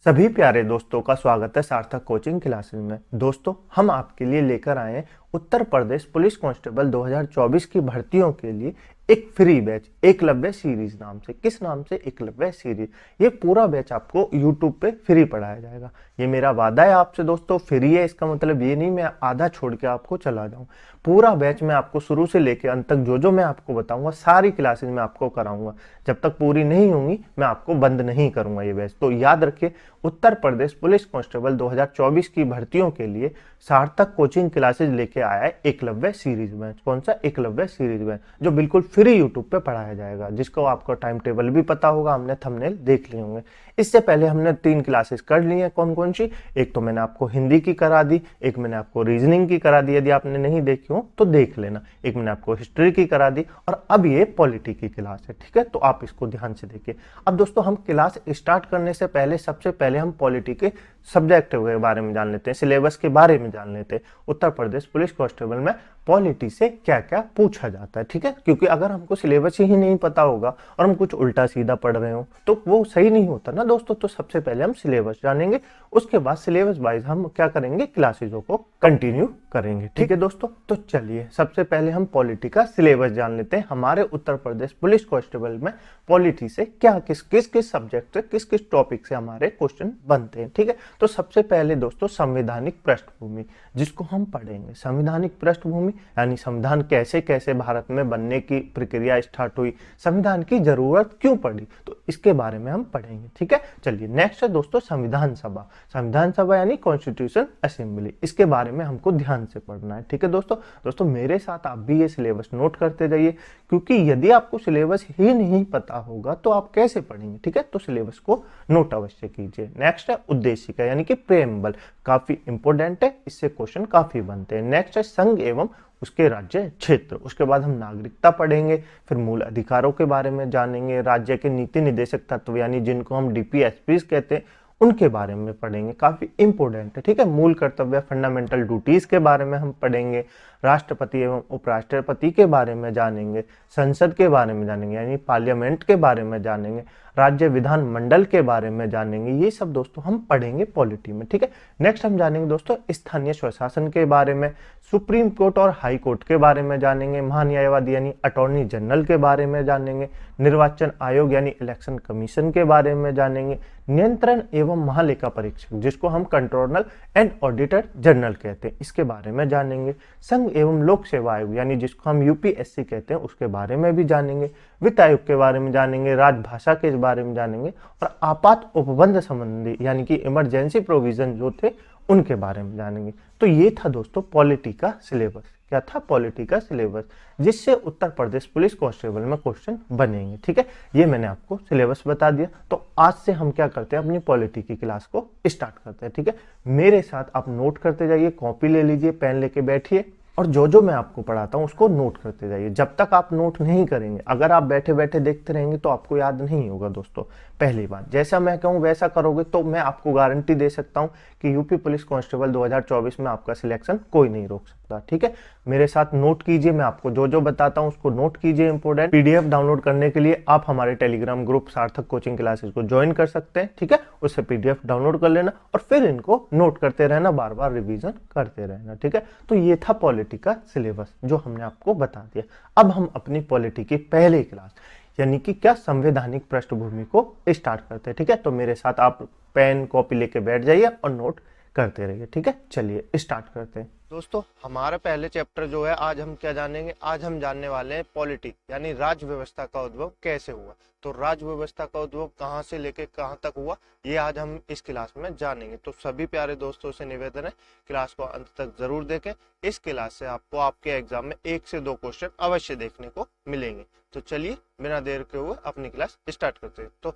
सभी प्यारे दोस्तों का स्वागत है सार्थक कोचिंग क्लासेस में। दोस्तों, हम आपके लिए लेकर आए हैं उत्तर प्रदेश पुलिस कांस्टेबल 2024 की भर्तियों के लिए एक फ्री बैच एकलव्य सीरीज नाम से। किस नाम से? एकलव्य सीरीज। ये पूरा बैच आपको YouTube पे फ्री पढ़ाया जाएगा। ये मेरा वादा है आपसे दोस्तों, फ्री है इसका मतलब ये नहीं मैं आधा छोड़ के आपको चला जाऊं। पूरा बैच मैं आपको शुरू से लेकर अंत तक जो मैं आपको बताऊंगा सारी क्लासेस में आपको कराऊंगा। जब तक पूरी नहीं होंगी मैं आपको बंद नहीं करूंगा ये बैच। तो याद रखिए, उत्तर प्रदेश पुलिस कांस्टेबल 2024 की भर्तियों के लिए सार्थक कोचिंग क्लासेस लेके आया है एकलव्य सीरीज बैच। कौन सा? एकलव्य सीरीज बैच, जो बिल्कुल फ्री यूट्यूब पे पढ़ाया जाएगा, जिसको आपको टाइम टेबल भी पता होगा, हमने थंबनेल देख लिए होंगे। इससे पहले हमने 3 क्लासेस कर ली हैं। कौन कौन सी? एक तो मैंने आपको हिंदी की करा दी, एक मैंने आपको रीजनिंग की करा दी, यदि आपने नहीं देखी हो तो देख लेना, एक मैंने आपको हिस्ट्री की करा दी, और अब ये पॉलिटी की क्लास है। ठीक है, तो आप इसको ध्यान से देखिए। अब दोस्तों, हम क्लास स्टार्ट करने से पहले सबसे पहले हम पॉलिटी के सब्जेक्ट के बारे में जान लेते हैं, सिलेबस के बारे में जान लेते हैं। उत्तर प्रदेश पुलिस कांस्टेबल में पॉलिटी से क्या क्या पूछा जाता है। ठीक है, क्योंकि अगर हमको सिलेबस ही नहीं पता होगा और हम कुछ उल्टा सीधा पढ़ रहे हो तो वो सही नहीं होता ना दोस्तों। तो सबसे पहले हम सिलेबस जानेंगे, उसके बाद सिलेबस वाइज हम क्या करेंगे, क्लासेजों को कंटिन्यू करेंगे। ठीक है दोस्तों, तो चलिए सबसे पहले हम पॉलिटी का सिलेबस जान लेते हैं। हमारे उत्तर प्रदेश पुलिस कांस्टेबल में पॉलिटी से क्या किस किस सब्जेक्ट से किस किस टॉपिक से हमारे क्वेश्चन बनते हैं। ठीक है, तो सबसे पहले दोस्तों संवैधानिक पृष्ठभूमि, जिसको हम पढ़ेंगे। संवैधानिक पृष्ठभूमि यानी संविधान कैसे कैसे भारत में बनने की प्रक्रिया स्टार्ट हुई, संविधान की जरूरत क्यों पड़ी, तो इसके बारे में हम पढ़ेंगे। ठीक है, चलिए नेक्स्ट है दोस्तों संविधान सभा। संविधान सभा यानी कॉन्स्टिट्यूशन असेंबली, इसके बारे में हमको ध्यान से पढ़ना है। ठीक है दोस्तों मेरे साथ आप भी ये सिलेबस नोट करते जाइए, क्योंकि यदि आपको सिलेबस ही नहीं पता होगा तो आप कैसे पढ़ेंगे। ठीक है, तो सिलेबस को नोट अवश्य कीजिए। नेक्स्ट है उद्देशिका यानी कि प्रेम्बल, काफी इंपोर्टेंट है, इससे क्वेश्चन काफी बनते हैं। नेक्स्ट है संघ एवं उसके राज्य क्षेत्र। उसके बाद हम नागरिकता पढ़ेंगे, फिर मूल अधिकारों के बारे में जानेंगे, राज्य के नीति निर्देशक तत्व यानी जिनको हम डीपीएसपी कहते हैं उनके बारे में पढ़ेंगे, काफी इंपोर्टेंट है। ठीक है, मूल कर्तव्य फंडामेंटल ड्यूटीज के बारे में हम पढ़ेंगे, राष्ट्रपति एवं उपराष्ट्रपति के बारे में जानेंगे, संसद के बारे में जानेंगे यानी पार्लियामेंट के बारे में जानेंगे, राज्य विधान मंडल के बारे में जानेंगे। ये सब दोस्तों हम पढ़ेंगे पॉलिटी में। ठीक है, नेक्स्ट हम जानेंगे दोस्तों स्थानीय स्वशासन के बारे में, सुप्रीम कोर्ट और हाई कोर्ट के बारे में जानेंगे, महान्यायवादी यानी अटॉर्नी जनरल के बारे में जानेंगे, निर्वाचन आयोग यानी इलेक्शन कमीशन के बारे में जानेंगे, नियंत्रण एवं महालेखा परीक्षक जिसको हम कंट्रोलर एंड ऑडिटर जनरल कहते हैं, इसके बारे में जानेंगे, संघ एवं लोक सेवा आयोग यानी जिसको हम यूपीएससी कहते हैं उसके बारे में भी जानेंगे, वित्त आयोग के बारे में जानेंगे, राजभाषा के बारे में जानेंगे, और आपात उपबंध संबंधी यानी कि इमरजेंसी प्रोविजन जो थे उनके बारे में जानेंगे। तो ये था दोस्तों पॉलिटी का सिलेबस। क्या था? पॉलिटी का सिलेबस, जिससे उत्तर प्रदेश पुलिस कांस्टेबल में क्वेश्चन बनेंगे। ठीक है, ये मैंने आपको सिलेबस बता दिया। तो आज से हम क्या करते हैं, अपनी पॉलिटी की क्लास को स्टार्ट करते हैं। ठीक है, मेरे साथ आप नोट करते जाइए, कॉपी ले लीजिए, पेन लेके बैठिए और जो मैं आपको पढ़ाता हूँ उसको नोट करते जाइए। जब तक आप नोट नहीं करेंगे, अगर आप बैठे बैठे देखते रहेंगे तो आपको याद नहीं होगा दोस्तों। पहली बात, जैसा मैं कहूँ वैसा करोगे तो मैं आपको गारंटी दे सकता हूँ कि यूपी पुलिस कांस्टेबल 2024 में आपका सिलेक्शन कोई नहीं रोक सकता। ठीक है, मेरे साथ नोट कीजिए, मैं आपको जो बताता हूँ उसको नोट कीजिए। इंपोर्टेंट पीडीएफ डाउनलोड करने के लिए आप हमारे टेलीग्राम ग्रुप सार्थक कोचिंग क्लासेस को ज्वाइन कर सकते हैं। ठीक है, उससे पीडीएफ डाउनलोड कर लेना और फिर इनको नोट करते रहना, बार बार रिवीजन करते रहना। ठीक है, तो ये था पॉलिटी का सिलेबस जो हमने आपको बता दिया। अब हम अपनी पॉलिटी की पहली क्लास यानी कि क्या संवैधानिक पृष्ठभूमि को स्टार्ट करते हैं। ठीक है, तो मेरे साथ आप पेन कॉपी लेके बैठ जाइए और नोट करते रहिए। ठीक है, चलिए स्टार्ट करते हैं। दोस्तों, हमारा पहले चैप्टर जो है आज हम क्या जानेंगे, आज हम जानने वाले हैं पॉलिटी यानी राज्य व्यवस्था का उद्भव कैसे हुआ। तो राज्य व्यवस्था का उद्भव कहाँ से लेके कहाँ तक हुआ, ये आज हम इस क्लास में जानेंगे। तो सभी प्यारे दोस्तों से निवेदन है, क्लास को अंत तक जरूर देखें। इस क्लास से आपको आपके एग्जाम में 1 से 2 क्वेश्चन अवश्य देखने को मिलेंगे। तो चलिए बिना देर के हुए अपनी क्लास स्टार्ट करते हैं। तो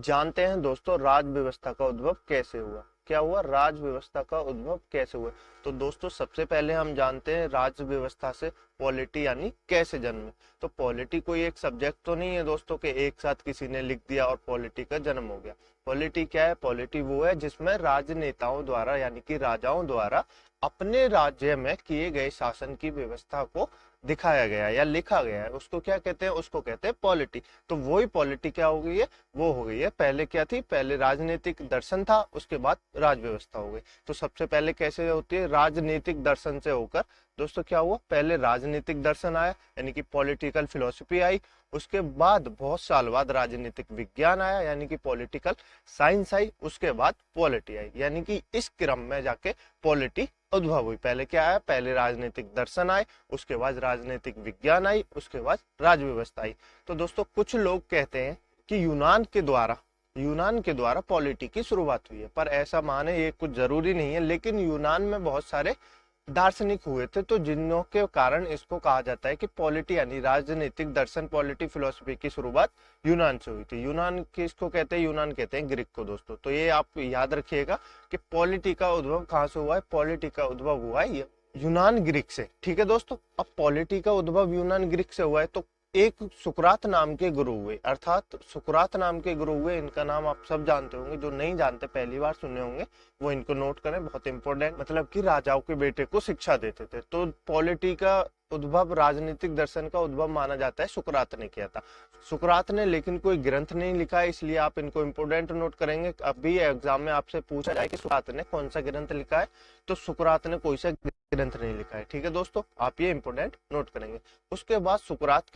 जानते हैं दोस्तों राज्य व्यवस्था का उद्भव कैसे हुआ। क्या हुआ, राज्य व्यवस्था का उद्भव कैसे हुआ। तो दोस्तों सबसे पहले हम जानते हैं राज्य व्यवस्था से पॉलिटी यानी कैसे जन्मे। तो पॉलिटी कोई एक सब्जेक्ट तो नहीं है दोस्तों कि एक साथ किसी ने लिख दिया और पॉलिटी का जन्म हो गया। पॉलिटी क्या है? पॉलिटी वो है जिसमें राजनेताओं द्वारा यानी कि राजाओं द्वारा अपने राज्य में किए गए शासन की व्यवस्था को दिखाया गया है या लिखा गया है उसको क्या कहते हैं, उसको कहते हैं पॉलिटी। तो वही पॉलिटी क्या हो गई है, वो हो गई है, पहले क्या थी, पहले राजनीतिक दर्शन था, उसके बाद राज व्यवस्था हो गई। तो सबसे पहले कैसे होती है, राजनीतिक दर्शन से होकर दोस्तों क्या हुआ, पहले राजनीतिक दर्शन आया यानी कि पॉलिटिकल फिलोसफी आई, उसके बाद बहुत साल बाद राजनीतिक विज्ञान आया यानी कि पॉलिटिकल साइंस आई, उसके बाद पॉलिटी आई, यानी कि इस क्रम में जाके पॉलिटी उद्भव हुई। पहले क्या आया, पहले राजनीतिक दर्शन आए, उसके बाद राजनीतिक विज्ञान आई, उसके बाद राज व्यवस्था आई। तो दोस्तों कुछ लोग कहते हैं कि यूनान के द्वारा पॉलिटी की शुरुआत हुई है, पर ऐसा माने ये कुछ जरूरी नहीं है। लेकिन यूनान में बहुत सारे दार्शनिक हुए थे, तो जिनों के कारण इसको कहा जाता है कि पॉलिटी यानी राजनीतिक दर्शन, पॉलिटी फिलोसफी की शुरुआत यूनान से हुई थी। यूनान किसको कहते हैं, यूनान कहते हैं ग्रीक को दोस्तों। तो ये आप याद रखिएगा कि पॉलिटी का उद्भव कहाँ से हुआ है, पॉलिटी का उद्भव हुआ है यूनान ग्रीक से। ठीक है दोस्तों, अब पॉलिटी का उद्भव यूनान ग्रीक से हुआ है, तो एक सुकरात नाम के गुरु हुए, अर्थात सुकरात नाम के गुरु हुए, इनका नाम आप सब जानते होंगे, जो नहीं जानते पहली बार सुने होंगे वो इनको नोट करें, बहुत इंपॉर्टेंट। मतलब कि राजाओं के बेटे को शिक्षा देते थे। तो पॉलिटी का उद्भव, राजनीतिक दर्शन का उद्भव माना जाता है सुकरात ने किया था। सुकरात ने लेकिन कोई ग्रंथ नहीं लिखा, इसलिए आप इनको इंपोर्टेंट नोट करेंगे। अभी एग्जाम में आपसे पूछा जाए कि सुकरात ने कौन सा ग्रंथ लिखा है, तो सुकरात ने कोई सा ग्रंथ नहीं लिखा है। ठीक है दोस्तों, आप ये इंपोर्टेंट नोट करेंगे। उसके बाद सुकरात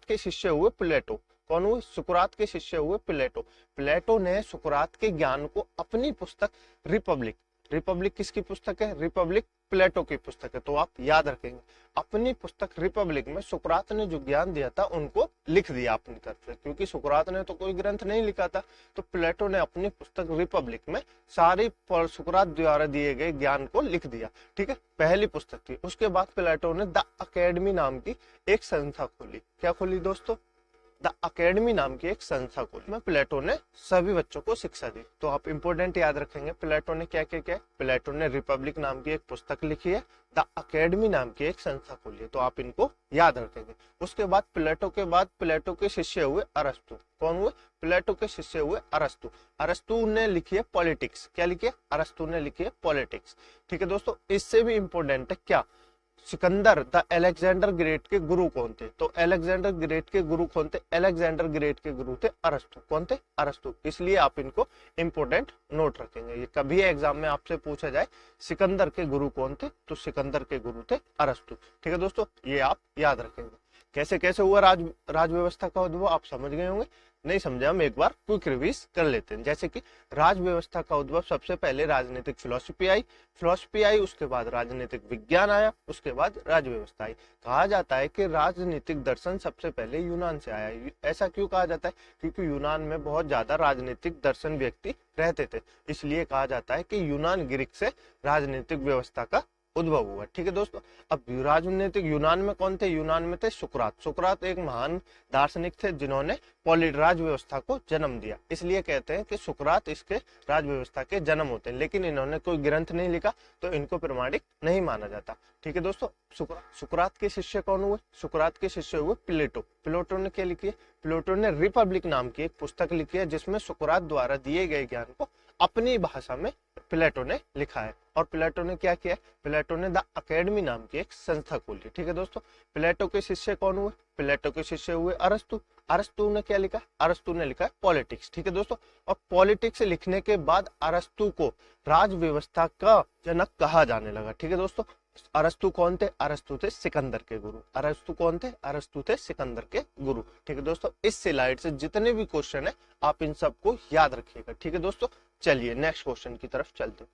के शिष्य हुए प्लेटो। कौन हुए, सुकरात के शिष्य हुए प्लेटो। प्लेटो ने सुकरात के ज्ञान को अपनी पुस्तक रिपब्लिक किसकी पुस्तक है, रिपब्लिक प्लेटो की पुस्तक है। तो आप याद रखेंगे, अपनी पुस्तक रिपब्लिक में सुकरात ने जो ज्ञान दिया था उनको लिख दिया अपनी तरफ से, क्योंकि सुकरात ने तो कोई ग्रंथ नहीं लिखा था। तो प्लेटो ने अपनी पुस्तक रिपब्लिक में सारी सुकरात द्वारा दिए गए ज्ञान को लिख दिया। ठीक है, पहली पुस्तक थी। उसके बाद प्लेटो ने द अकेडमी नाम की एक संस्था खोली। क्या खोली दोस्तों, द अकेडमी नाम की एक संस्था खोली, में प्लेटो ने सभी बच्चों को शिक्षा दी। तो आप इंपोर्टेंट याद रखेंगे, प्लेटो ने क्या क्या किया, प्लेटो ने रिपब्लिक नाम की एक पुस्तक लिखी है, द अकेडमी नाम की एक संस्था खोली है। तो आप इनको याद रखेंगे। उसके बाद प्लेटो के शिष्य हुए अरस्तु। कौन हुए, प्लेटो के शिष्य हुए अरस्तु। अरस्तु ने लिखी है पॉलिटिक्स। क्या लिखी है, अरस्तु ने लिखी है पॉलिटिक्स। ठीक है दोस्तों, इससे भी इंपोर्टेंट है क्या, सिकंदर द अलेक्जेंडर ग्रेट के गुरु कौन थे। तो अलेक्जेंडर ग्रेट के गुरु कौन थे, अलेक्जेंडर ग्रेट के गुरु थे अरस्तु। कौन थे, अरस्तु। इसलिए आप इनको इंपोर्टेंट नोट रखेंगे। ये कभी एग्जाम में आपसे पूछा जाए सिकंदर के गुरु कौन थे, तो सिकंदर के गुरु थे अरस्तु। ठीक है दोस्तों, ये आप याद रखेंगे। कैसे कैसे हुआ राज व्यवस्था का उद्भव, आप समझ गए होंगे। नहीं समझे, हम एक बार क्विक रिवीज कर लेते हैं। जैसे कि राज व्यवस्था का उद्भव, सबसे पहले राजनीतिक फिलोसफी आई, उसके बाद राजनीतिक विज्ञान आया, उसके बाद राज व्यवस्था आई। कहा जाता है कि राजनीतिक दर्शन सबसे पहले यूनान से आया। ऐसा क्यों कहा जाता है, क्योंकि यूनान में बहुत ज्यादा राजनीतिक दर्शन व्यक्ति रहते थे, इसलिए कहा जाता है कि यूनान ग्रीक से राजनीतिक व्यवस्था का उद्भव हुआ। ठीक है दोस्तों, अब राजनीतिक यूनान में कौन थे, यूनान में थे सुकरात एक महान दार्शनिक थे जिन्होंने राज व्यवस्था को जन्म दिया। इसलिए कहते हैं कि सुकरात इसके राज व्यवस्था के जन्म होते हैं, लेकिन इन्होंने कोई ग्रंथ नहीं लिखा, तो इनको प्रमाणिक नहीं माना जाता। ठीक है दोस्तों, सुकरात के शिष्य कौन हुए, सुकरात के शिष्य हुए प्लेटो ने क्या लिखी है, प्लेटो ने रिपब्लिक नाम की एक पुस्तक लिखी है, जिसमें सुकरात द्वारा दिए गए ज्ञान को अपनी भाषा में प्लेटो ने लिखा है। और प्लेटो ने क्या किया, प्लेटो ने द अकेडमी नाम की एक संस्था खोली। ठीक है दोस्तों, प्लेटो के शिष्य कौन हुए, प्लेटो के शिष्य हुए अरस्तु ने क्या लिखा, अरस्तु ने लिखा पॉलिटिक्स। ठीक है दोस्तों, और पॉलिटिक्स लिखने के बाद अरस्तु को राज व्यवस्था का जनक कहा जाने लगा। ठीक है दोस्तों, अरस्तु कौन थे, अरस्तु थे सिकंदर के गुरु। अरस्तु कौन थे, अरस्तु थे सिकंदर के गुरु। ठीक है दोस्तों, इस स्लाइड से जितने भी क्वेश्चन है आप इन सबको याद रखिएगा। ठीक है दोस्तों, चलिए नेक्स्ट क्वेश्चन की तरफ चलते हैं।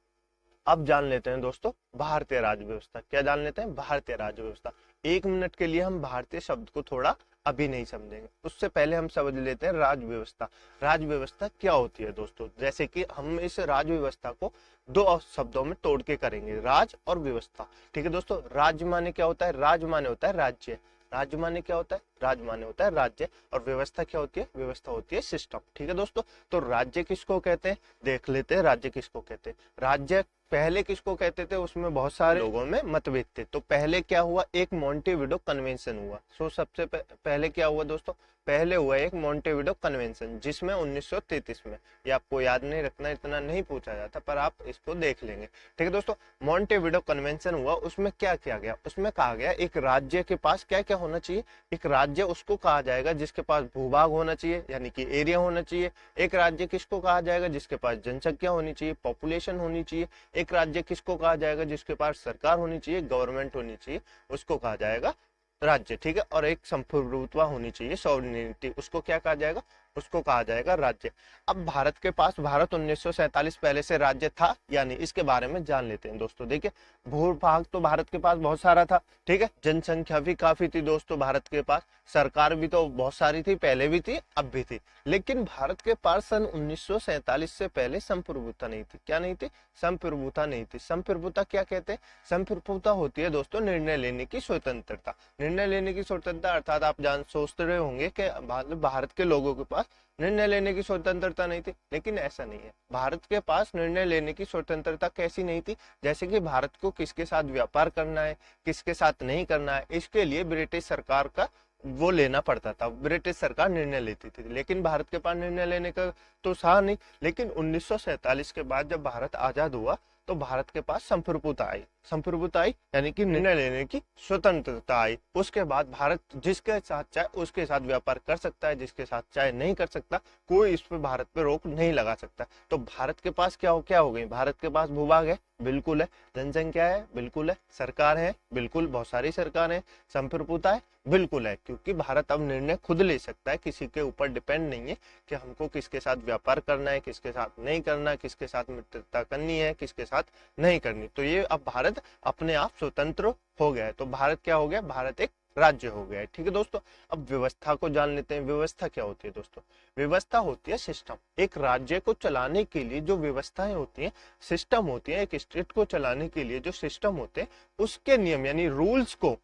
अब जान लेते हैं दोस्तों भारतीय राज व्यवस्था। क्या जान लेते हैं, भारतीय राज व्यवस्था। 1 मिनट के लिए हम भारतीय शब्द को थोड़ा अभी नहीं समझेंगे, उससे पहले हम समझ लेते हैं राज व्यवस्था। राज व्यवस्था क्या होती है दोस्तों, जैसे कि हम इस राज व्यवस्था को 2 शब्दों में तोड़ के करेंगे, राज और व्यवस्था। ठीक है दोस्तों, राज्य माने क्या होता है, राज माने होता है राज्य, राज्य माने क्या होता है, राज माने होता है राज्य, और व्यवस्था क्या होती है? व्यवस्था होती है सिस्टम। ठीक है दोस्तों, तो राज्य किसको कहते हैं देख लेते हैं। राज्य किसको कहते हैं? राज्य पहले किसको कहते थे, उसमें बहुत सारे लोगों में मतभेद थे। तो पहले क्या हुआ? एक मॉन्टेविडो कन्वेंशन हुआ। सो सबसे पहले क्या हुआ दोस्तों? पहले हुआ एक मॉन्टेविडो कन्वेंशन, जिसमें 1933 में, ये आपको याद नहीं रखना, इतना नहीं पूछा जाता, पर आप इसको देख लेंगे। ठीक है दोस्तों, मॉन्टेविडो कन्वेंशन हुआ, उसमें क्या किया गया? उसमें कहा गया एक राज्य के पास क्या क्या होना चाहिए। एक राज्य उसको कहा जाएगा जिसके पास भूभाग होना चाहिए, यानी कि एरिया होना चाहिए। एक राज्य किसको कहा जाएगा? जिसके पास जनसंख्या होनी चाहिए, पॉपुलेशन होनी चाहिए। एक राज्य किसको कहा जाएगा? जिसके पास सरकार होनी चाहिए, गवर्नमेंट होनी चाहिए, उसको कहा जाएगा राज्य। ठीक है, और एक संप्रभुत्व होनी चाहिए, सॉवरेनिटी, उसको क्या कहा जाएगा? उसको कहा जाएगा राज्य। अब भारत के पास, भारत 1947 पहले से राज्य था या नहीं, इसके बारे में जान लेते हैं दोस्तों। देखिए, भूभाग तो भारत के पास बहुत सारा था। ठीक है, जनसंख्या भी काफी थी दोस्तों भारत के पास, सरकार भी तो बहुत सारी थी, पहले भी थी अब भी थी। लेकिन भारत के पास सन 1947 से पहले संप्रभुता नहीं थी। क्या नहीं थी? संप्रभुता नहीं थी। संप्रभुता क्या कहते हैं? संप्रभुता होती है दोस्तों निर्णय लेने की स्वतंत्रता। निर्णय लेने की स्वतंत्रता अर्थात आप सोचते रहे होंगे कि भारत के लोगों के पास निर्णय लेने की स्वतंत्रता नहीं थी, लेकिन ऐसा नहीं है। भारत के पास निर्णय लेने की स्वतंत्रता कैसी नहीं थी? जैसे कि भारत को किसके साथ व्यापार करना है, किसके साथ नहीं करना है, इसके लिए ब्रिटिश सरकार का वो लेना पड़ता था। ब्रिटिश सरकार निर्णय लेती थी, लेकिन भारत के पास निर्णय लेने का तो था नहीं। लेकिन 1947 के बाद जब भारत आजाद हुआ तो भारत के पास संप्रभुता आई। संप्रभुता आई यानी कि निर्णय लेने की स्वतंत्रता आई। उसके बाद भारत जिसके साथ चाहे उसके साथ व्यापार कर सकता है, जिसके साथ चाहे नहीं कर सकता। कोई इस पे भारत पे रोक नहीं लगा सकता। तो भारत के पास क्या हो गई? भारत के पास भूभाग है, बिल्कुल है। जनसंख्या है, बिल्कुल है। सरकार है, बिल्कुल, बहुत सारी सरकार है। संप्रभुता है, बिल्कुल है, क्योंकि भारत अब निर्णय खुद ले सकता है, किसी के ऊपर डिपेंड नहीं है कि हमको किसके साथ व्यापार करना है, किसके साथ नहीं करना, किसके साथ मित्रता करनी है, किसके साथ नहीं करनी। तो ये अब भारत अपने आप स्वतंत्र हो गया है। तो भारत क्या हो गया? भारत एक राज्य हो गया है। ठीक है दोस्तों, अब व्यवस्था को जान लेते हैं। व्यवस्था क्या होती है दोस्तों? व्यवस्था होती है सिस्टम। एक राज्य को चलाने के लिए जो व्यवस्थाएं होती हैं, सिस्टम होती है, एक स्टेट को चलाने के लिए जो सिस्टम होते हैं, उसके नियम यानी रूल्स को,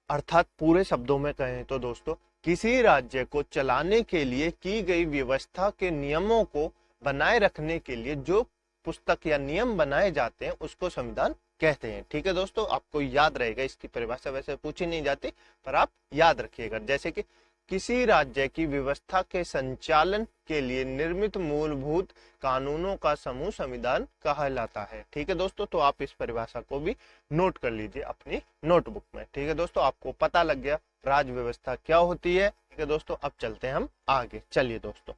अर्थात पूरे शब्दों में कहें तो दोस्तों, किसी राज्य को चलाने के लिए की गई व्यवस्था के नियमों को बनाए रखने के लिए जो पुस्तक या नियम बनाए जाते हैं, उसको संविधान कहते हैं। ठीक है दोस्तों, आपको याद रहेगा। इसकी परिभाषा वैसे पूछी नहीं जाती, पर आप याद रखिएगा। जैसे कि किसी राज्य की व्यवस्था के संचालन के लिए निर्मित मूलभूत कानूनों का समूह संविधान कहलाता है। ठीक है दोस्तों, तो आप इस परिभाषा को भी नोट कर लीजिए अपनी नोटबुक में। ठीक है दोस्तों, आपको पता लग गया राज व्यवस्था क्या होती है। ठीक है दोस्तों, अब चलते हैं हम आगे। चलिए दोस्तों,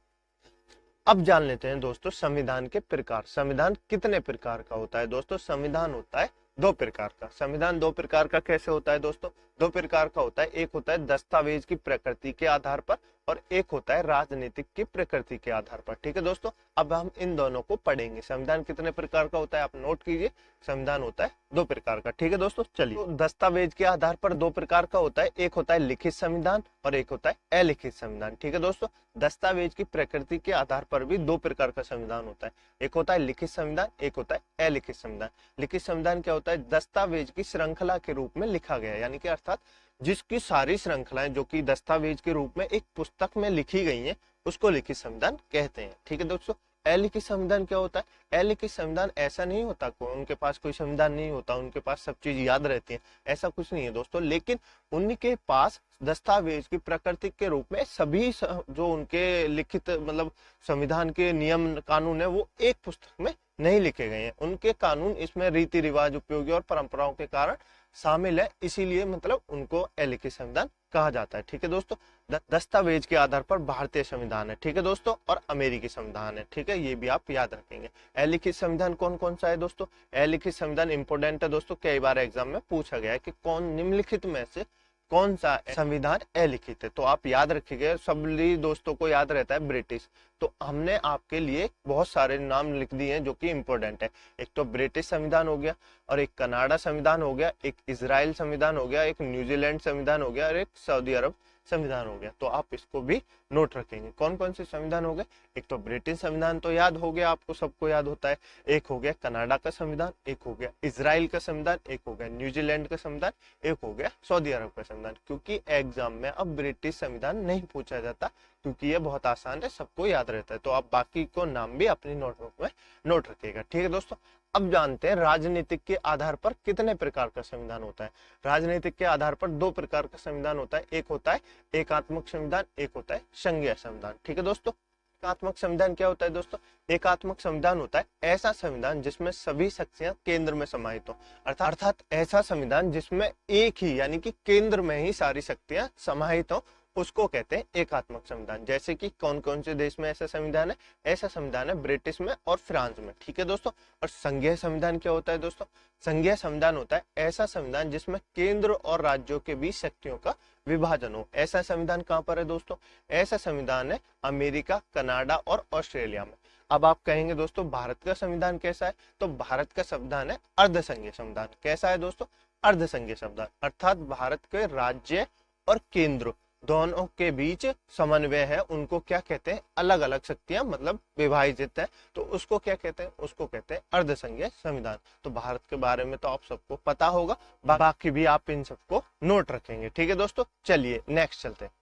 अब जान लेते हैं दोस्तों संविधान के प्रकार। संविधान कितने प्रकार का होता है दोस्तों? संविधान होता है दो प्रकार का। संविधान दो प्रकार का कैसे होता है दोस्तों? दो प्रकार का होता है। एक होता है दस्तावेज की प्रकृति के आधार पर, और एक होता है राजनीतिक की प्रकृति के आधार पर। ठीक है दोस्तों, अब हम इन दोनों को पढ़ेंगे। संविधान कितने प्रकार का होता है आप नोट कीजिए। संविधान होता है दो प्रकार का। ठीक है दोस्तों, चलिए। तो दस्तावेज के आधार पर दो प्रकार का होता है। एक होता है लिखित संविधान और एक होता है अलिखित संविधान। ठीक है दोस्तों, दस्तावेज की प्रकृति के आधार पर भी दो प्रकार का संविधान होता है। एक होता है लिखित संविधान, एक होता है अलिखित संविधान। लिखित संविधान क्या होता है? दस्तावेज की श्रृंखला के रूप में लिखा गया, यानी कि अर्थात जिसकी सारी श्रृंखलाएं जो कि दस्तावेज के रूप में एक पुस्तक में लिखी गई हैं, उसको लिखित संविधान कहते हैं। ठीक है दोस्तों, अलिखित संविधान क्या होता है? अलिखित संविधान ऐसा नहीं होता उनके पास कोई संविधान नहीं होता, उनके पास सब चीज याद रहती है, ऐसा कुछ नहीं है दोस्तों। लेकिन उनके पास दस्तावेज की प्रकृति के रूप में सभी जो उनके लिखित मतलब संविधान के नियम कानून है, वो एक पुस्तक में नहीं लिखे गए हैं। उनके कानून इसमें रीति रिवाज, उपयोगी और परंपराओं के कारण शामिल है, इसीलिए मतलब उनको अलिखित संविधान कहा जाता है। ठीक है दोस्तों, दस्तावेज के आधार पर भारतीय संविधान है। ठीक है दोस्तों, और अमेरिकी संविधान है। ठीक है, ये भी आप याद रखेंगे। अलिखित संविधान कौन कौन सा है दोस्तों? अलिखित संविधान इंपोर्टेंट है दोस्तों, कई बार एग्जाम में पूछा गया है कि कौन निम्नलिखित में से कौन सा संविधान अलिखित है। तो आप याद रखिएगा, सभी दोस्तों को याद रहता है ब्रिटिश। तो हमने आपके लिए बहुत सारे नाम लिख दिए हैं जो कि इंपॉर्टेंट है। एक तो ब्रिटिश संविधान हो गया, और एक कनाडा संविधान हो गया, एक इजराइल संविधान हो गया, एक न्यूजीलैंड संविधान हो गया, और एक सऊदी अरब संविधान हो गया, तो आप इसको भी नोट रखेंगे। कौन कौन से संविधान हो गए? एक तो ब्रिटिश संविधान तो याद हो गया, आपको सबको याद होता है। एक हो गया कनाडा का संविधान, एक हो गया इजराइल का संविधान, एक हो गया न्यूजीलैंड का संविधान, एक हो गया सऊदी अरब का संविधान। क्योंकि एग्जाम में अब ब्रिटिश संविधान नहीं पूछा जाता, क्योंकि ये बहुत आसान है, सबको याद रहता है। तो आप बाकी को नाम भी अपनी नोटबुक में नोट रखिएगा, ठीक है दोस्तों। अब जानते हैं राजनीतिक के आधार पर कितने प्रकार का संविधान होता है। राजनीतिक के आधार पर दो प्रकार का संविधान होता है, एक होता है एकात्मक संविधान, एक होता है संघीय संविधान, ठीक है दोस्तों। एकात्मक संविधान क्या होता है दोस्तों? एकात्मक संविधान होता है ऐसा संविधान जिसमें सभी शक्तियां केंद्र में समाहित हो, अर्थात ऐसा संविधान जिसमें एक ही यानी कि केंद्र में ही सारी शक्तियां समाहित हो, उसको कहते हैं एकात्मक संविधान। जैसे कि कौन कौन से देश में ऐसा संविधान है? ऐसा संविधान है ब्रिटिश में और फ्रांस में, ठीक है दोस्तों। और संघीय संविधान क्या होता है दोस्तों? संघीय संविधान होता है ऐसा संविधान जिसमें केंद्र और राज्यों के बीच शक्तियों का विभाजन हो। ऐसा संविधान कहाँ पर है दोस्तों? ऐसा संविधान है अमेरिका, कनाडा और ऑस्ट्रेलिया में। अब आप कहेंगे दोस्तों भारत का संविधान कैसा है? तो भारत का संविधान है अर्धसंघीय संविधान। कैसा है दोस्तों? अर्धसंघीय संविधान, अर्थात भारत के राज्य और केंद्र दोनों के बीच समन्वय है। उनको क्या कहते हैं? अलग अलग शक्तियां मतलब विभाजित है, तो उसको क्या कहते हैं? उसको कहते हैं अर्धसंघीय संविधान। तो भारत के बारे में तो आप सबको पता होगा, बाकी भी आप इन सबको नोट रखेंगे, ठीक है दोस्तों। चलिए नेक्स्ट चलते हैं।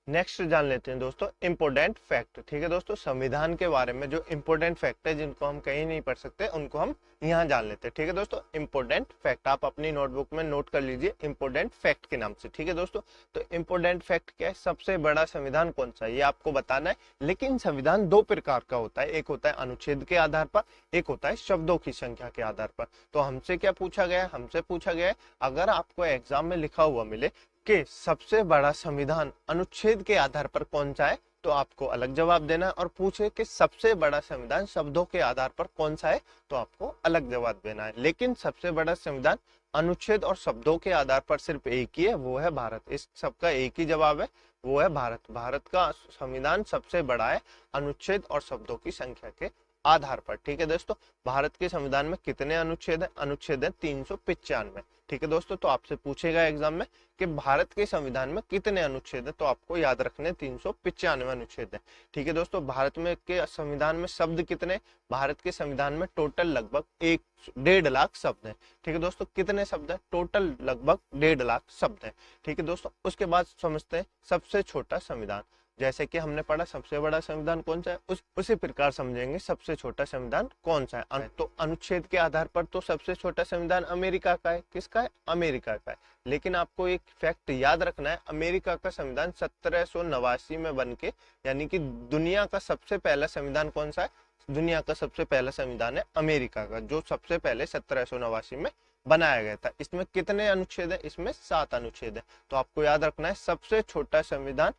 नेक्स्ट जान लेते हैं दोस्तों इंपोर्टेंट फैक्ट, ठीक है दोस्तों। संविधान के बारे में जो इंपोर्टेंट फैक्ट है जिनको हम कहीं नहीं पढ़ सकते, उनको हम यहाँ जान लेते हैं, ठीक है दोस्तों। इंपोर्टेंट फैक्ट आप अपनी नोटबुक में नोट कर लीजिए इंपोर्टेंट फैक्ट के नाम से, ठीक है दोस्तों। तो इंपोर्टेंट फैक्ट क्या है? सबसे बड़ा संविधान कौन सा है ये आपको बताना है। लेकिन संविधान दो प्रकार का होता है, एक होता है अनुच्छेद के आधार पर, एक होता है शब्दों की संख्या के आधार पर। तो हमसे क्या पूछा गया है? हमसे पूछा गया है अगर आपको एग्जाम में लिखा हुआ मिले कि सबसे बड़ा संविधान अनुच्छेद के आधार पर कौन सा है, तो आपको अलग जवाब देना है। और पूछे कि सबसे बड़ा संविधान शब्दों के आधार पर कौन सा है, तो आपको अलग जवाब देना है। लेकिन सबसे बड़ा संविधान अनुच्छेद और शब्दों के आधार पर सिर्फ एक ही है, वो है भारत। इस सबका एक ही जवाब है, वो है भारत। भारत का संविधान सबसे बड़ा है अनुच्छेद और शब्दों की संख्या के आधार पर, ठीक है दोस्तों। भारत के संविधान में कितने अनुच्छेद है? अनुच्छेद है 395, ठीक है दोस्तों। तो आपसे पूछेगा एग्जाम में कि भारत के संविधान में कितने अनुच्छेद है, तो आपको याद रखने 395 अनुच्छेद है, ठीक है दोस्तों। भारत में के संविधान में शब्द कितने? भारत के संविधान में टोटल लगभग 1.5 लाख शब्द है, ठीक है दोस्तों। कितने शब्द है? टोटल लगभग 1.5 लाख शब्द है, ठीक है दोस्तों। उसके बाद समझते हैं सबसे छोटा संविधान। जैसे कि हमने पढ़ा सबसे बड़ा संविधान कौन सा है, उसी प्रकार समझेंगे सबसे छोटा संविधान कौन सा है। तो अनुच्छेद के आधार पर तो सबसे छोटा संविधान अमेरिका का है। किसका है? अमेरिका का है। लेकिन आपको एक फैक्ट याद रखना है, अमेरिका का संविधान 1789 में बनके, यानी कि दुनिया का सबसे पहला संविधान कौन सा है? दुनिया का सबसे पहला संविधान है अमेरिका का, जो सबसे पहले 1789 में बनाया गया था। इसमें कितने अनुच्छेद है? इसमें 7 अनुच्छेद है। तो आपको याद रखना है सबसे छोटा संविधान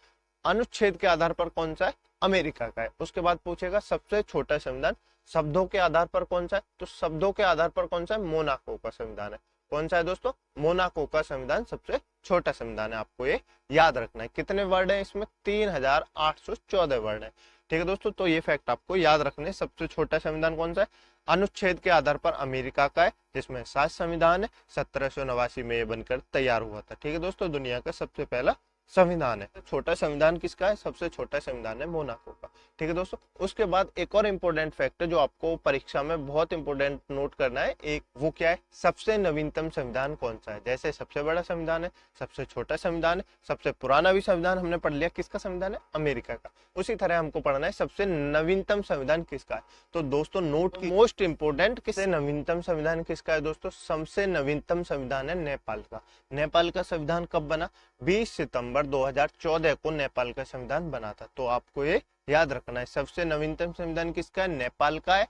अनुच्छेद के आधार पर कौन सा है? अमेरिका का है। उसके बाद पूछेगा सबसे छोटा संविधान शब्दों के आधार पर कौन सा है, तो शब्दों के आधार पर कौन सा है? मोनाको का संविधान है। कौन सा है दोस्तों? मोनाको का संविधान सबसे छोटा संविधान है। आपको ये याद रखना है। कितने वर्ड है इसमें? 3814 वर्ड है, ठीक है दोस्तों। तो ये फैक्ट आपको याद रखने। सबसे छोटा संविधान कौन सा है? अनुच्छेद के आधार पर अमेरिका का है, जिसमें 7 संविधान है। 1789 में ये बनकर तैयार हुआ था, ठीक है दोस्तों। दुनिया का सबसे पहला संविधान है। छोटा संविधान किसका है? सबसे छोटा संविधान है मोनाको का, ठीक है दोस्तों। उसके बाद एक और इम्पोर्टेंट फैक्ट है जो आपको परीक्षा में बहुत इंपोर्टेंट नोट करना है, एक वो क्या है? सबसे नवीनतम संविधान कौन सा है। जैसे सबसे बड़ा संविधान है, सबसे छोटा संविधान है, सबसे पुराना भी संविधान हमने पढ़ लिया, किसका संविधान है? अमेरिका का। उसी तरह हमको पढ़ना है सबसे नवीनतम संविधान किसका है। तो दोस्तों नोट की मोस्ट इंपोर्टेंट किससे नवीनतम संविधान किसका है दोस्तों? सबसे नवीनतम संविधान है नेपाल का। नेपाल का संविधान कब बना? 20 सितंबर 2014 को नेपाल का संविधान बना था। तो आपको ये याद रखना है सबसे नवीनतम संविधान किसका है? नेपाल का है,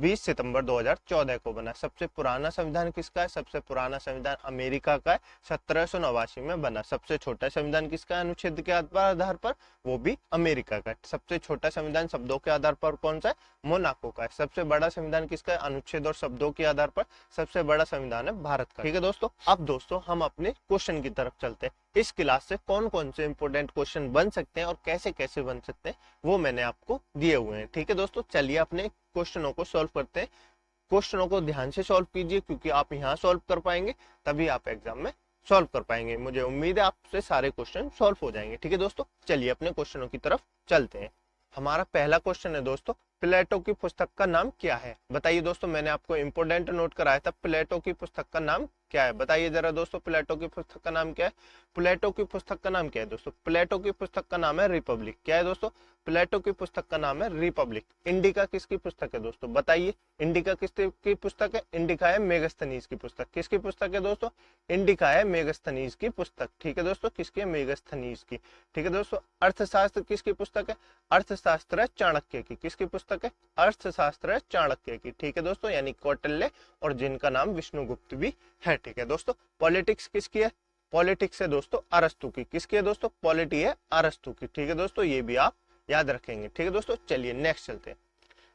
20 सितंबर 2014 को बना। सबसे पुराना संविधान किसका है? सबसे पुराना संविधान अमेरिका का है, 1789 में बना। सबसे छोटा संविधान किसका है अनुच्छेद के आधार पर? वो भी अमेरिका का है। सबसे छोटा संविधान शब्दों के आधार पर कौन सा है? मोनाको का है। सबसे बड़ा संविधान किसका है अनुच्छेद और शब्दों के आधार पर? सबसे बड़ा संविधान है भारत का, ठीक है दोस्तों। अब दोस्तों हम अपने क्वेश्चन की तरफ चलते हैं। इस क्लास से कौन कौन से इंपोर्टेंट क्वेश्चन बन सकते हैं और कैसे कैसे बन सकते हैं वो मैंने आपको दिए हुए हैं, ठीक है दोस्तों। चलिए अपने क्वेश्चनों को सॉल्व करते हैं। क्वेश्चनों को ध्यान से सॉल्व कीजिए, क्योंकि आप यहाँ सॉल्व कर पाएंगे तभी आप एग्जाम में सॉल्व कर पाएंगे। मुझे उम्मीद है आपसे सारे क्वेश्चन सॉल्व हो जाएंगे। ठीक है दोस्तों, चलिए अपने क्वेश्चनों की तरफ चलते हैं। हमारा पहला क्वेश्चन है दोस्तों, प्लेटो की पुस्तक का नाम क्या है? बताइए दोस्तों, मैंने आपको इंपोर्टेंट नोट कराया था, प्लेटो की पुस्तक का नाम क्या है? बताइए जरा दोस्तों, प्लेटो की पुस्तक का नाम क्या है? प्लेटो की पुस्तक का नाम क्या है दोस्तों? प्लेटो की पुस्तक का नाम है रिपब्लिक। क्या है दोस्तों? प्लेटो की पुस्तक का नाम है रिपब्लिक। इंडिका किसकी पुस्तक है दोस्तों? बताइए, इंडिका किसकी पुस्तक है? इंडिका है मेगास्थनीज की पुस्तक। किसकी पुस्तक है दोस्तों? इंडिका है मेगास्थनीज की पुस्तक। ठीक है दोस्तों, किसकी है? मेगास्थनीज की। ठीक है दोस्तों, अर्थशास्त्र किसकी पुस्तक है? अर्थशास्त्र है चाणक्य की। किसकी पुस्तक है? अर्थशास्त्र है चाणक्य की। ठीक है दोस्तों, यानी कौटिल्य, और जिनका नाम विष्णुगुप्त भी है। ठीक है दोस्तों, पॉलिटिक्स किसकी है? पॉलिटिक्स है दोस्तों अरस्तु की। किसकी है दोस्तों? पॉलिटी है अरस्तु की। ठीक है दोस्तों, ये भी आप याद रखेंगे। ठीक है दोस्तों, चलिए नेक्स्ट चलते हैं।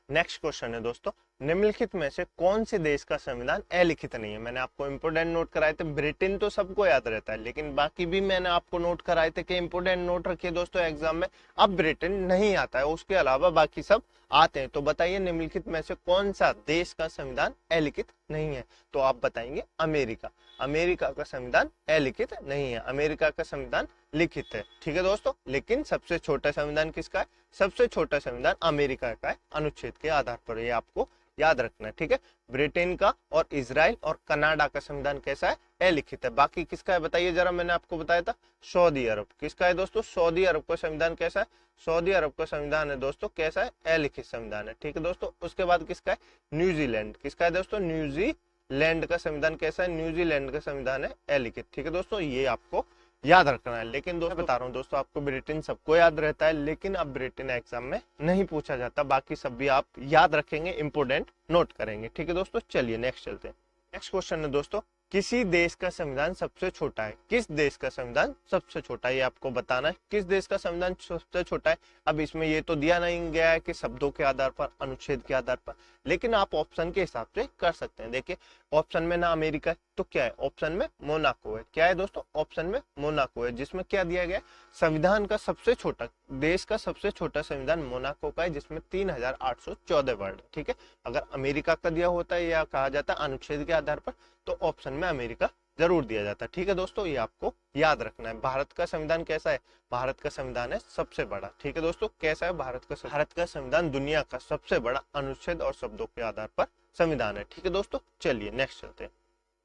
नेक्स्ट क्वेश्चन है दोस्तों, निम्नलिखित में से कौन से देश का संविधान अलिखित नहीं है? मैंने आपको इंपोर्टेंट नोट कराए थे, ब्रिटेन तो सबको याद रहता है, लेकिन बाकी भी मैंने आपको नोट कराए थे कि इंपोर्टेंट नोट रखिए दोस्तों एग्जाम में। अब ब्रिटेन नहीं आता है, उसके अलावा बाकी सब आते हैं। तो बताइए निम्नलिखित में से कौन सा देश का संविधान अलिखित नहीं है? तो आप बताएंगे अमेरिका। अमेरिका का संविधान अलिखित नहीं है, अमेरिका का संविधान लिखित है। ठीक है दोस्तों, लेकिन सबसे छोटा संविधान किसका है? सबसे छोटा संविधान अमेरिका का है, अनुच्छेद के आधार पर। ये आपको याद रखना है। ठीक है, ब्रिटेन का और इजराइल और कनाडा का संविधान कैसा है? अलिखित है। बाकी किसका है बताइए जरा, मैंने आपको बताया था सऊदी अरब। किसका है दोस्तों? सऊदी अरब का संविधान कैसा है? सऊदी अरब का संविधान है दोस्तों कैसा है? अलिखित संविधान है। ठीक है दोस्तों, उसके बाद किसका है? न्यूजीलैंड। किसका है दोस्तों? न्यूजीलैंड का संविधान कैसा है? न्यूजीलैंड का संविधान है अलिखित। ठीक है दोस्तों, ये आपको याद रखना है। लेकिन दोस्तों बता रहा हूँ दोस्तों, आपको ब्रिटेन सबको याद रहता है, लेकिन अब ब्रिटेन एग्जाम में नहीं पूछा जाता। बाकी सब भी आप याद रखेंगे, इंपोर्टेंट नोट करेंगे। ठीक है दोस्तों, चलिए नेक्स्ट चलते हैं। नेक्स्ट क्वेश्चन है दोस्तों, किसी देश का संविधान सबसे छोटा है? किस देश का संविधान सबसे छोटा है, ये आपको बताना है। किस देश का संविधान सबसे छोटा है? अब इसमें ये तो दिया नहीं गया है कि शब्दों के आधार पर, अनुच्छेद के आधार पर, लेकिन आप ऑप्शन के हिसाब से कर सकते हैं। देखिए, ऑप्शन में ना अमेरिका है तो क्या है? ऑप्शन में मोनाको है। क्या है दोस्तों? ऑप्शन में मोनाको है, जिसमें क्या दिया गया है? संविधान का सबसे छोटा, देश का सबसे छोटा संविधान मोनाको का है, जिसमें 3814 वर्ड। ठीक है, अगर अमेरिका का दिया होता है या कहा जाता है अनुच्छेद के आधार पर, तो ऑप्शन में अमेरिका जरूर दिया जाता है। ठीक है दोस्तों, ये आपको याद रखना है। भारत का संविधान कैसा है? भारत का संविधान है सबसे बड़ा। ठीक है दोस्तों, कैसा है भारत का संविधान? दुनिया का सबसे बड़ा अनुच्छेद और शब्दों के आधार पर संविधान है। ठीक है दोस्तों, चलिए नेक्स्ट चलते हैं।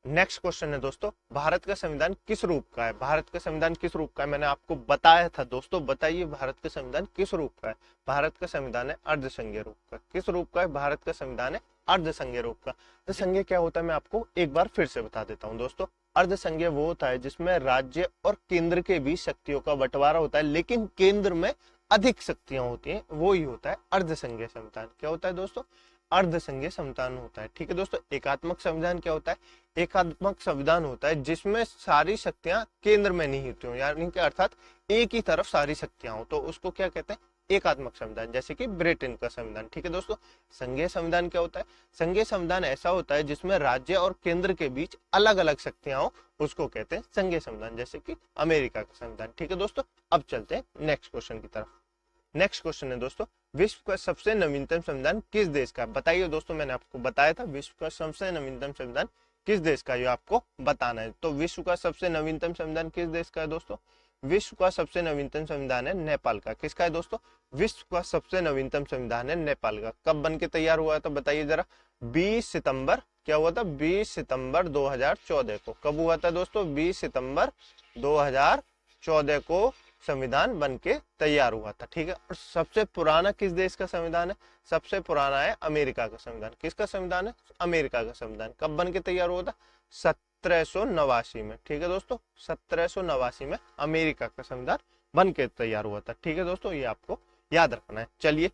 नेक्स्ट क्वेश्चन है दोस्तों, भारत का संविधान किस रूप का है? भारत का संविधान किस रूप का है? मैंने आपको बताया था दोस्तों, बताइए भारत का संविधान किस रूप का है? भारत का संविधान है अर्धसंघीय रूप का। किस रूप का है? भारत का संविधान है अर्धसंघीय रूप का। अर्धसंघीय क्या होता है, मैं आपको एक बार फिर से बता देता हूँ दोस्तों। अर्धसंघीय वो होता है जिसमें राज्य और केंद्र के बीच शक्तियों का बंटवारा होता है, लेकिन केंद्र में अधिक शक्तियां होती हैं, वो ही होता है अर्धसंघीय संविधान। क्या होता है दोस्तों? अर्धसंघीय संविधान होता है। ठीक है दोस्तों, एकात्मक संविधान क्या होता है? एकात्मक संविधान होता है जिसमें सारी शक्तियां केंद्र में नहीं होती हो, यानी कि अर्थात एक ही तरफ सारी शक्तियां हो, तो उसको क्या कहते हैं? एकात्मक संविधान, जैसे कि ब्रिटेन का संविधान। ठीक है दोस्तों, संघीय संविधान क्या होता है? संघीय संविधान ऐसा होता है जिसमें राज्य और केंद्र के बीच अलग अलग शक्तियां हो, उसको कहते हैं संघीय संविधान, जैसे कि अमेरिका का संविधान। ठीक है दोस्तों, अब चलते हैं नेक्स्ट क्वेश्चन की तरफ। नेक्स्ट क्वेश्चन है दोस्तों, विश्व का सबसे नवीनतम संविधान किस देश का? बताइए दोस्तों, मैंने आपको बताया था विश्व का सबसे नवीनतम संविधान किस देश का, ये आपको बताना है। तो विश्व का सबसे नवीनतम संविधान किस देश का है दोस्तों? विश्व का सबसे नवीनतम संविधान है नेपाल का। किसका है दोस्तों? विश्व का सबसे नवीनतम संविधान है नेपाल का। कब बन के तैयार हुआ था बताइए जरा? 20 सितंबर, क्या हुआ था? 20 सितंबर 2014 को। कब हुआ था दोस्तों? 20 सितंबर 2014 को संविधान बन के तैयार हुआ था। ठीक है, और सबसे पुराना किस देश का संविधान है? सबसे पुराना है अमेरिका का संविधान। किसका संविधान है? अमेरिका का संविधान। कब बन के तैयार हुआ था? 1789 में। ठीक है दोस्तों, 1789 में अमेरिका का संविधान बन के तैयार हुआ था। ठीक है दोस्तों, ये आपको याद रखना है। चलिए,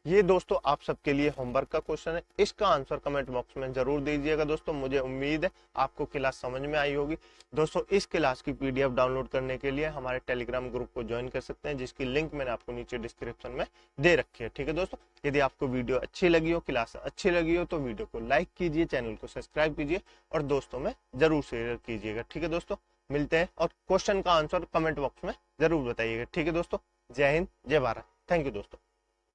ये दोस्तों आप सबके लिए होमवर्क का क्वेश्चन है, इसका आंसर कमेंट बॉक्स में जरूर दीजिएगा दोस्तों। मुझे उम्मीद है आपको क्लास समझ में आई होगी दोस्तों। इस क्लास की पीडीएफ डाउनलोड करने के लिए हमारे टेलीग्राम ग्रुप को ज्वाइन कर सकते हैं, जिसकी लिंक मैंने आपको नीचे डिस्क्रिप्शन में दे रखी है। ठीक है दोस्तों, यदि आपको वीडियो अच्छी लगी हो, क्लास अच्छी लगी हो, तो वीडियो को लाइक कीजिए, चैनल को सब्सक्राइब कीजिए और दोस्तों में जरूर शेयर कीजिएगा। ठीक है दोस्तों, मिलते हैं, और क्वेश्चन का आंसर कमेंट बॉक्स में जरूर बताइएगा। ठीक है दोस्तों, जय हिंद, जय भारत। थैंक यू दोस्तों।